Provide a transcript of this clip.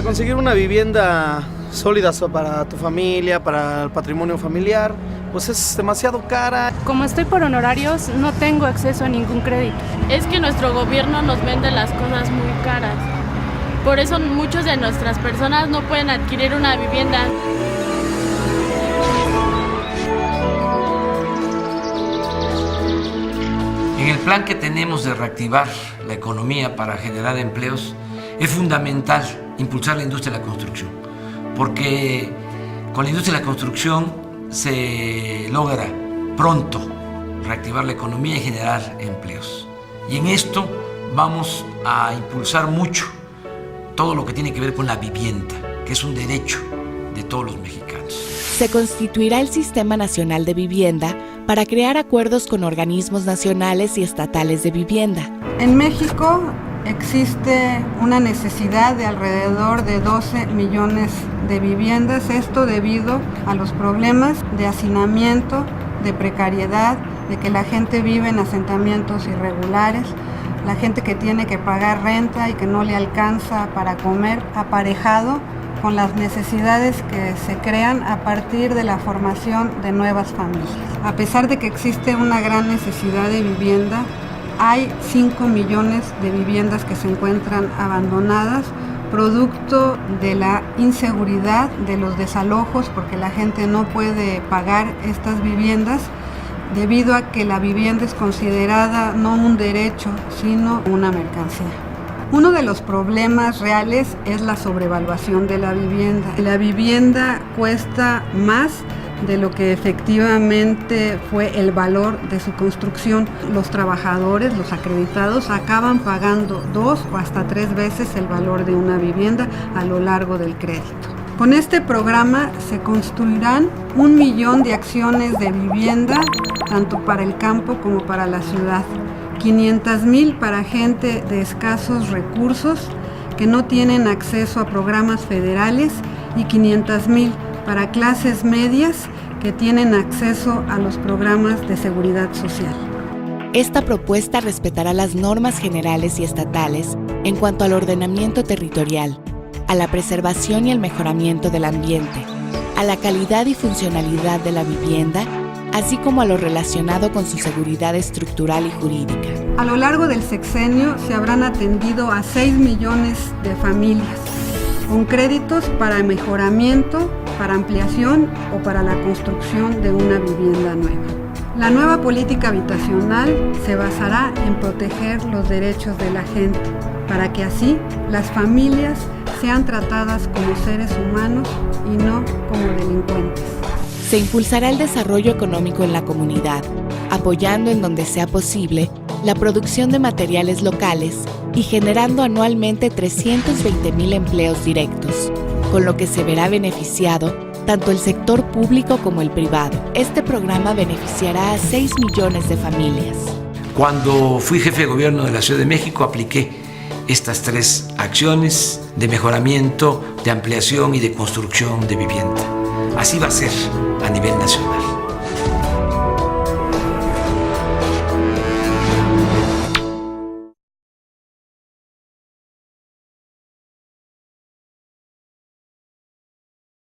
Para conseguir una vivienda sólida para tu familia, para el patrimonio familiar, pues es demasiado cara. Como estoy por honorarios, no tengo acceso a ningún crédito. Es que nuestro gobierno nos vende las cosas muy caras. Por eso muchas de nuestras personas no pueden adquirir una vivienda. En el plan que tenemos de reactivar la economía para generar empleos, es fundamental impulsar la industria de la construcción, porque con la industria de la construcción se logra pronto reactivar la economía y generar empleos. Y en esto vamos a impulsar mucho todo lo que tiene que ver con la vivienda, que es un derecho de todos los mexicanos. Se constituirá el Sistema Nacional de Vivienda para crear acuerdos con organismos nacionales y estatales de vivienda. En México existe una necesidad de alrededor de 12 millones de viviendas, esto debido a los problemas de hacinamiento, de precariedad, de que la gente vive en asentamientos irregulares, la gente que tiene que pagar renta y que no le alcanza para comer, aparejado con las necesidades que se crean a partir de la formación de nuevas familias. A pesar de que existe una gran necesidad de vivienda, hay 5 millones de viviendas que se encuentran abandonadas, producto de la inseguridad, de los desalojos, porque la gente no puede pagar estas viviendas, debido a que la vivienda es considerada no un derecho, sino una mercancía. Uno de los problemas reales es la sobrevaluación de la vivienda. La vivienda cuesta más de lo que efectivamente fue el valor de su construcción. Los trabajadores, los acreditados, acaban pagando 2 o hasta 3 veces el valor de una vivienda a lo largo del crédito. Con este programa se construirán 1 millón de acciones de vivienda, tanto para el campo como para la ciudad. 500,000 para gente de escasos recursos que no tienen acceso a programas federales y 500,000 para clases medias que tienen acceso a los programas de seguridad social. Esta propuesta respetará las normas generales y estatales en cuanto al ordenamiento territorial, a la preservación y el mejoramiento del ambiente, a la calidad y funcionalidad de la vivienda, así como a lo relacionado con su seguridad estructural y jurídica. A lo largo del sexenio se habrán atendido a 6 millones de familias, con créditos para mejoramiento, para ampliación o para la construcción de una vivienda nueva. La nueva política habitacional se basará en proteger los derechos de la gente, para que así las familias sean tratadas como seres humanos y no como delincuentes. Se impulsará el desarrollo económico en la comunidad, apoyando en donde sea posible la producción de materiales locales y generando anualmente 320,000 empleos directos, con lo que se verá beneficiado tanto el sector público como el privado. Este programa beneficiará a 6 millones de familias. Cuando fui jefe de gobierno de la Ciudad de México, apliqué estas 3 acciones de mejoramiento, de ampliación y de construcción de vivienda. Así va a ser a nivel nacional.